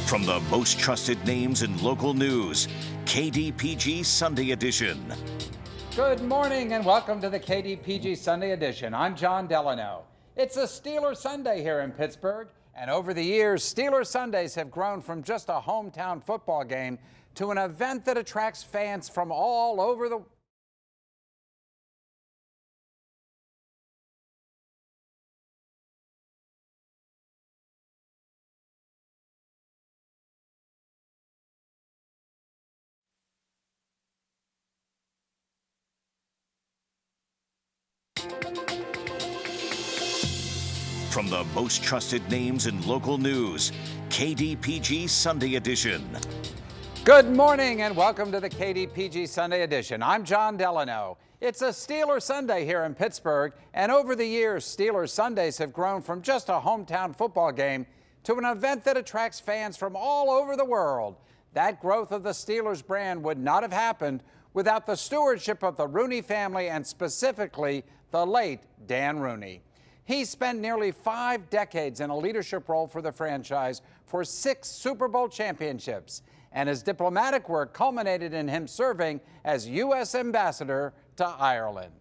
From the most trusted names in local news, KDPG Sunday Edition. Good morning and welcome to the KDPG Sunday Edition. I'm John Delano. It's a Steeler Sunday here in Pittsburgh, and over the years, Steeler Sundays have grown from just a hometown football game to an event that attracts fans from all over the From the most trusted names in local news, KDPG Sunday Edition. Good morning and welcome to the KDPG Sunday Edition. I'm John Delano. It's a Steeler Sunday here in Pittsburgh, and over the years, Steeler Sundays have grown from just a hometown football game to an event that attracts fans from all over the world. That growth of the Steelers brand would not have happened without the stewardship of the Rooney family and specifically the late Dan Rooney. He spent nearly 5 decades in a leadership role for the franchise for 6 Super Bowl championships, and his diplomatic work culminated in him serving as U.S. Ambassador to Ireland.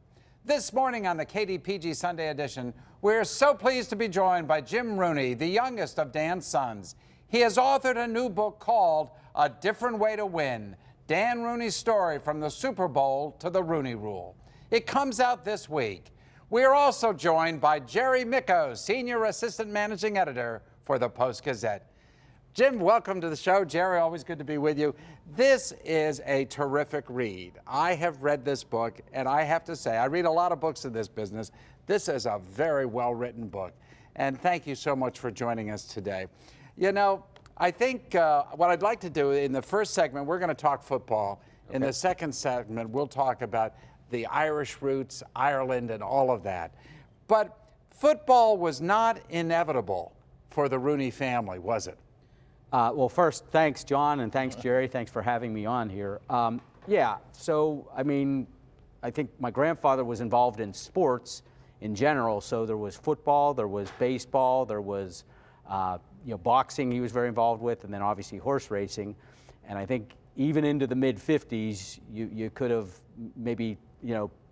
This morning on the KDPG Sunday Edition, we're so pleased to be joined by Jim Rooney, the youngest of Dan's sons. He has authored a new book called A Different Way to Win, Dan Rooney's story from the Super Bowl to the Rooney Rule. It comes out this week. We are also joined by Jerry Micco, Senior Assistant Managing Editor for the Post-Gazette. Jim, welcome to the show. Jerry, always good to be with you. This is a terrific read. I have read this book, and I have to say, I read a lot of books in this business. This is a very well-written book, and thank you so much for joining us today. You know, I think what I'd like to do in the first segment, we're going to talk football. Okay. In the second segment, we'll talk about the Irish roots, Ireland, and all of that. But football was not inevitable for the Rooney family, was it? Well, first, thanks, John, and thanks, Jerry. Thanks for having me on here. I think my grandfather was involved in sports in general, so there was football, there was baseball, there was boxing he was very involved with, and then obviously horse racing. And I think even into the mid-50s, you could have maybe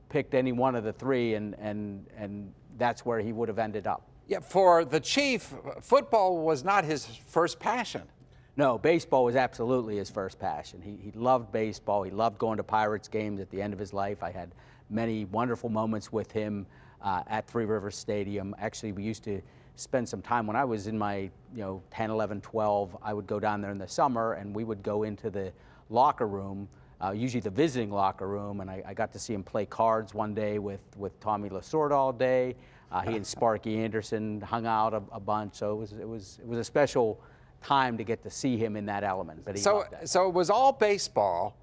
picked any one of the three, and that's where he would have ended up. Yeah, for the chief, football was not his first passion. No, baseball was absolutely his first passion. He loved baseball. He loved going to Pirates games at the end of his life. I had many wonderful moments with him at Three Rivers Stadium. Actually, we used to spend some time when I was in my 10, 11, 12. I would go down there in the summer, and we would go into the locker room, usually the visiting locker room, and I got to see him play cards one day with Tommy Lasorda all day. He and Sparky Anderson hung out a bunch, so it was a special time to get to see him in that element. But so it was all baseball,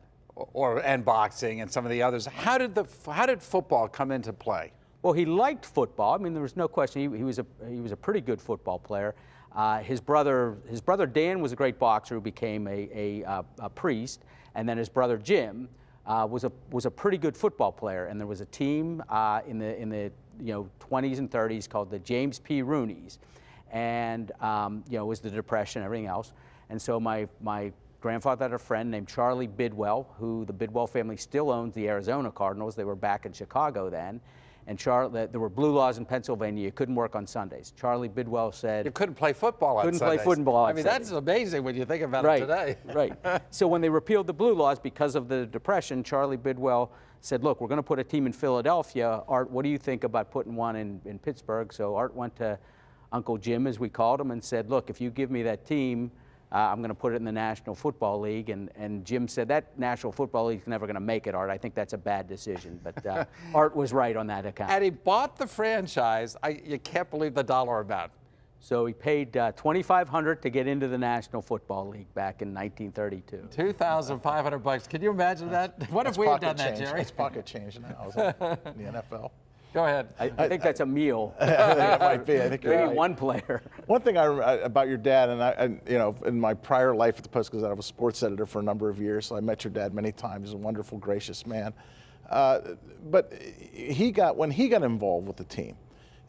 and boxing and some of the others. How did football come into play? Well, he liked football. I mean, there was no question. He was a pretty good football player. His brother Dan was a great boxer who became a priest, and then his brother Jim was a pretty good football player. And there was a team in the 20s and 30s called the James P. Rooneys, and it was the Depression and everything else. And so my grandfather had a friend named Charlie Bidwell, who the Bidwell family still owns the Arizona Cardinals. They were back in Chicago then. And there were blue laws in Pennsylvania. You couldn't work on Sundays. Charlie Bidwell said... You couldn't play football on Sundays. Couldn't play football on Sundays. That's amazing when you think about it today. Right. So when they repealed the blue laws because of the Depression, Charlie Bidwell said, look, we're going to put a team in Philadelphia. Art, what do you think about putting one in Pittsburgh? So Art went to Uncle Jim, as we called him, and said, look, if you give me that team, I'm going to put it in the National Football League. And Jim said, that National Football League's never going to make it, Art. I think that's a bad decision. But Art was right on that account. And he bought the franchise. You can't believe the dollar amount. So he paid $2,500 to get into the National Football League back in 1932. $2,500. Can you imagine that? What if we had done that, Jerry? It's pocket change now in the NFL. Go ahead. I think that's a meal. I think it might be. I think maybe right. One player. One thing about your dad, and in my prior life at the Post-Gazette, I was sports editor for a number of years, so I met your dad many times. He's a wonderful, gracious man. But when he got involved with the team,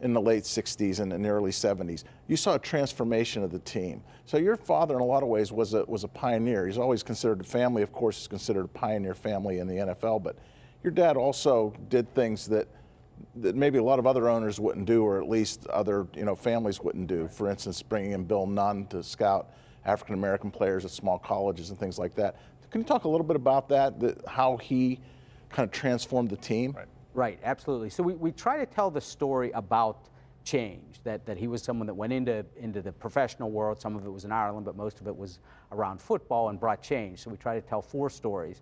in the late 60s and in the early 70s. You saw a transformation of the team. So your father, in a lot of ways, was a pioneer. He's always considered a family, of course, is considered a pioneer family in the NFL, but your dad also did things that maybe a lot of other owners wouldn't do, or at least other families wouldn't do. For instance, bringing in Bill Nunn to scout African-American players at small colleges and things like that. Can you talk a little bit about that, how he kind of transformed the team? Right, absolutely. So we try to tell the story about change, that he was someone that went into the professional world. Some of it was in Ireland, but most of it was around football, and brought change. So we try to tell 4 stories.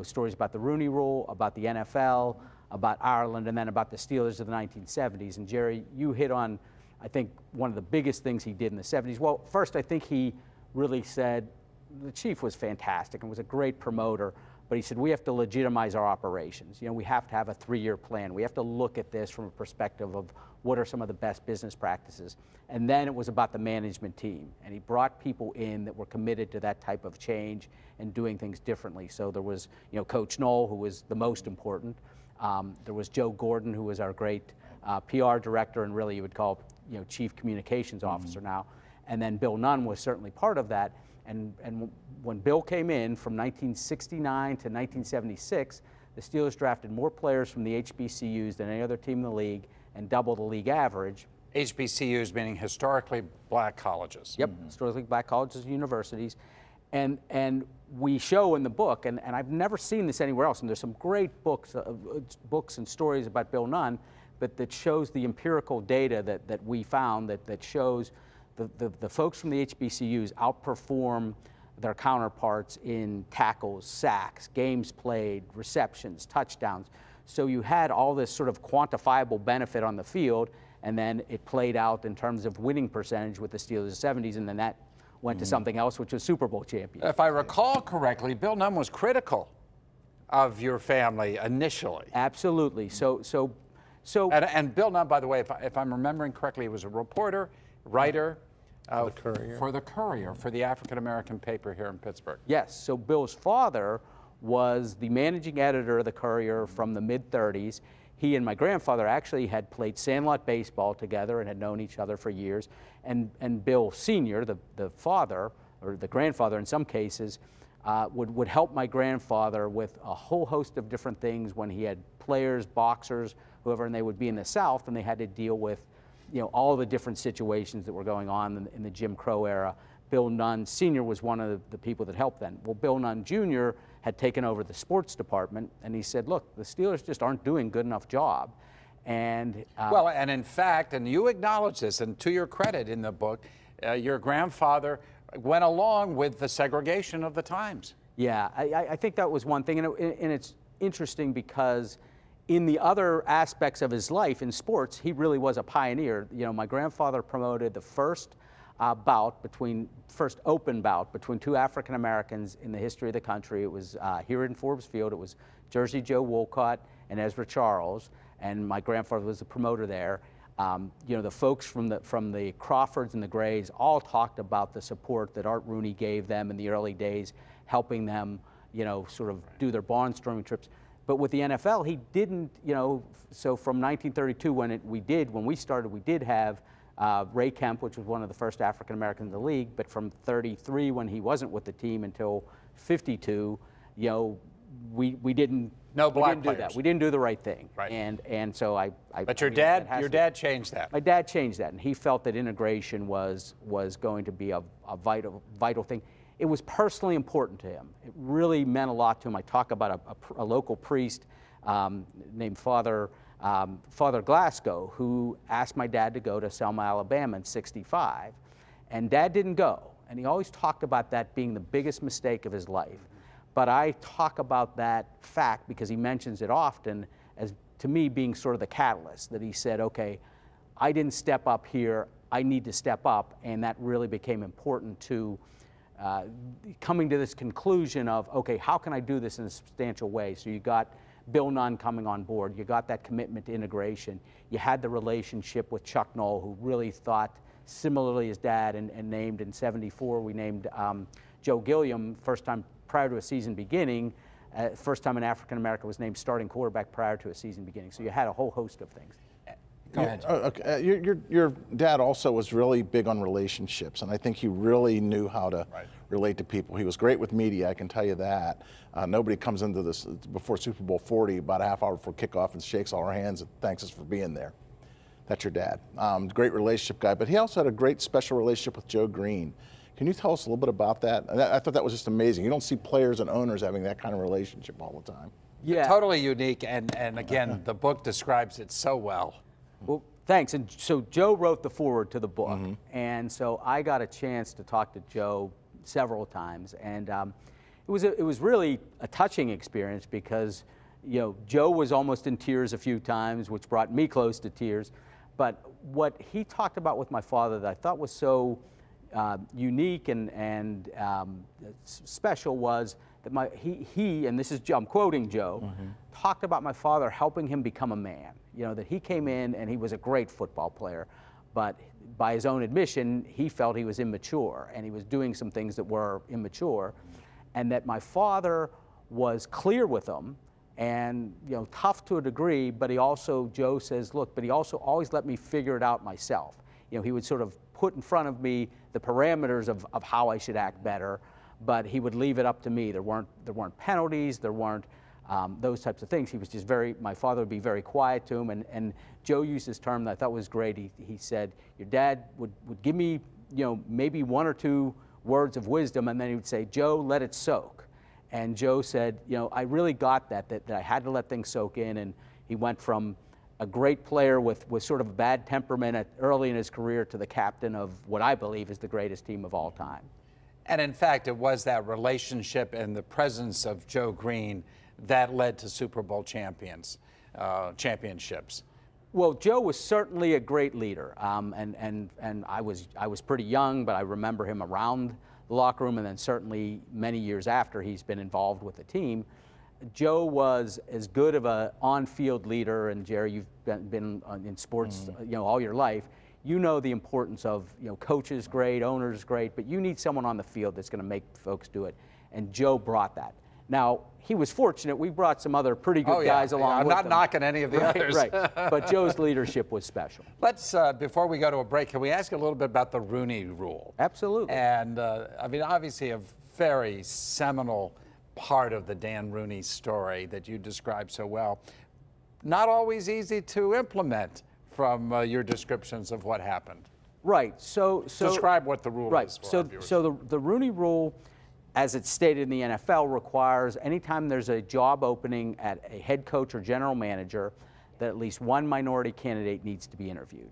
Stories about the Rooney Rule, about the NFL, about Ireland, and then about the Steelers of the 1970s. And Jerry, you hit on, I think, one of the biggest things he did in the 70s. Well, first, I think he really said, the chief was fantastic and was a great promoter, but he said, we have to legitimize our operations. We have to have a 3-year plan. We have to look at this from a perspective of what are some of the best business practices. And then it was about the management team. And he brought people in that were committed to that type of change and doing things differently. So there was, Coach Knoll, who was the most important. There was Joe Gordon, who was our great PR director, and really you would call, chief communications officer now. And then Bill Nunn was certainly part of that. And when Bill came in from 1969 to 1976, the Steelers drafted more players from the HBCUs than any other team in the league, and double the league average. HBCUs meaning historically black colleges. Yep, historically black colleges and universities. And we show in the book, and I've never seen this anywhere else, and there's some great books and stories about Bill Nunn, but that shows the empirical data that we found that shows the folks from the HBCUs outperform their counterparts in tackles, sacks, games played, receptions, touchdowns. So you had all this sort of quantifiable benefit on the field, and then it played out in terms of winning percentage with the Steelers in the 70s, and then that went to something else, which was Super Bowl champion. If I recall correctly, Bill Nunn was critical of your family initially. Absolutely. And Bill Nunn, by the way, if I'm remembering correctly, he was a reporter, writer, for the Courier, for the African-American paper here in Pittsburgh. Yes, so Bill's father was the managing editor of the Courier from the mid-30s. He and my grandfather actually had played sandlot baseball together and had known each other for years. And Bill Sr., the father, or the grandfather in some cases, would help my grandfather with a whole host of different things when he had players, boxers, whoever, and they would be in the South, and they had to deal with all the different situations that were going on in the Jim Crow era. Bill Nunn Sr. was one of the people that helped then. Well, Bill Nunn Jr. had taken over the sports department, and he said, look, the Steelers just aren't doing a good enough job. And well, and in fact, and you acknowledge this, and to your credit in the book, your grandfather went along with the segregation of the times. Yeah, I think that was one thing, and it's interesting because in the other aspects of his life in sports, he really was a pioneer. My grandfather promoted the first open bout between 2 African Americans in the history of the country. It was here in Forbes Field. It was Jersey Joe Wolcott and Ezra Charles, and my grandfather was the promoter there. The folks from the Crawfords and the Grays all talked about the support that Art Rooney gave them in the early days, helping them, sort of do their barnstorming trips. But with the NFL, he didn't, so from 1932 when we started, we did have Ray Kemp, which was one of the first African Americans in the league, but from 33 when he wasn't with the team until 52, we didn't do that. We didn't do the right thing. Right. And so But your dad changed that. My dad changed that, and he felt that integration was going to be a vital thing. It was personally important to him. It really meant a lot to him. I talk about a local priest named Father Glasgow, who asked my dad to go to Selma, Alabama in '65, and Dad didn't go. And he always talked about that being the biggest mistake of his life. But I talk about that fact because he mentions it often as, to me, being sort of the catalyst, that he said, okay, I didn't step up here, I need to step up, and that really became important to coming to this conclusion of, okay, how can I do this in a substantial way? So you got Bill Nunn coming on board, you got that commitment to integration, you had the relationship with Chuck Knoll, who really thought similarly as Dad, and named in '74, we named Joe Gilliam, first time prior to a season beginning, first time an African American was named starting quarterback prior to a season beginning. So you had a whole host of things. Go ahead. Okay. Your dad also was really big on relationships, and I think he really knew how to relate to people. He was great with media, I can tell you that. Nobody comes into this before Super Bowl 40, about a half hour before kickoff, and shakes all our hands and thanks us for being there. That's your dad. Great relationship guy, but he also had a great special relationship with Joe Green. Can you tell us a little bit about that? I thought that was just amazing. You don't see players and owners having that kind of relationship all the time. Yeah. Totally unique, and again, the book describes it so well. Well, thanks. And so Joe wrote the foreword to the book, and so I got a chance to talk to Joe several times, and it was really a touching experience because, you know, Joe was almost in tears a few times, which brought me close to tears. But what he talked about with my father that I thought was so unique and special was that he and this is, I'm quoting Joe, talked about my father helping him become a man. You know, that he came in and he was a great football player, but by his own admission, he felt he was immature and he was doing some things that were immature, and that my father was clear with him and, you know, tough to a degree, but he also, Joe says, look, but he also always let me figure it out myself. You know, he would sort of put in front of me the parameters of how I should act better, but he would leave it up to me. There weren't penalties, there weren't those types of things. He was just my father would be very quiet to him, and Joe used this term that I thought was great. He said, your dad would give me, you know, maybe one or two words of wisdom, and then he would say, Joe, let it soak. And Joe said, you know, I really got that I had to let things soak in, and he went from a great player with sort of a bad temperament early in his career to the captain of what I believe is the greatest team of all time. And in fact, it was that relationship and the presence of Joe Green that led to Super Bowl championships. Well, Joe was certainly a great leader, and I was pretty young, but I remember him around the locker room, and then certainly many years after he's been involved with the team. Joe was as good of an on-field leader, and Jerry, you've been in sports, you know, all your life. You know the importance of, you know, coaches great, owners great, but you need someone on the field that's going to make folks do it. And Joe brought that. Now, he was fortunate. We brought some other pretty good guys along with him. I'm not knocking any of the others. Right, but Joe's leadership was special. Let's, before we go to a break, can we ask a little bit about the Rooney Rule? Absolutely. And, I mean, obviously a very seminal part of the Dan Rooney story that you described so well. Not always easy to implement from your descriptions of what happened. Right. So describe what the rule is for our viewers. So the Rooney Rule, as it's stated in the NFL, requires anytime there's a job opening at a head coach or general manager that at least one minority candidate needs to be interviewed.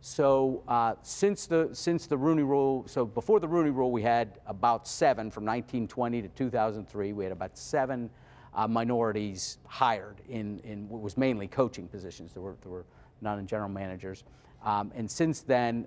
So since the Rooney Rule, so before the Rooney Rule, we had about 7 from 1920 to 2003. We had about 7 minorities hired in what was mainly coaching positions. There were none in general managers. And since then,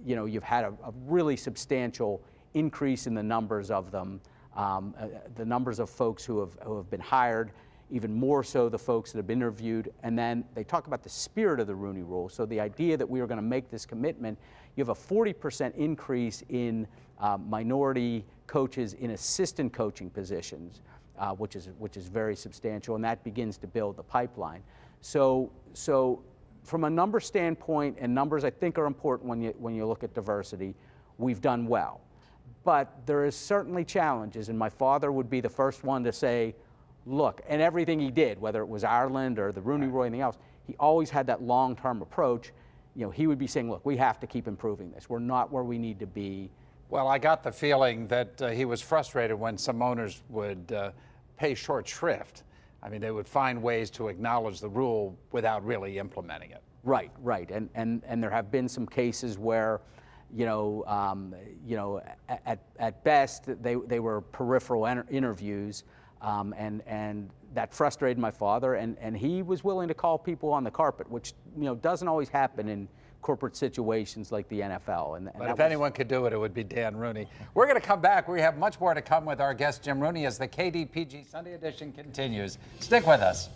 you know, you've had a really substantial increase in the numbers of them, the numbers of folks who have been hired, even more so the folks that have been interviewed. And then they talk about the spirit of the Rooney Rule. So the idea that we are going to make this commitment, you have a 40% increase in minority coaches in assistant coaching positions, which is very substantial, and that begins to build the pipeline. So from a number standpoint, and numbers I think are important when you look at diversity, we've done well. But there is certainly challenges, and my father would be the first one to say, look, and everything he did, whether it was Ireland or the Rooney Rule or anything else, he always had that long-term approach. You know, he would be saying, look, we have to keep improving this. We're not where we need to be. Well, I got the feeling that he was frustrated when some owners would pay short shrift. I mean, they would find ways to acknowledge the rule without really implementing it. Right. And there have been some cases where, at best they were peripheral interviews, and that frustrated my father, and he was willing to call people on the carpet, which doesn't always happen in corporate situations like the NFL. But if anyone could do it, it would be Dan Rooney. We're going to come back. We have much more to come with our guest Jim Rooney as the KDPG Sunday Edition continues. Stick with us.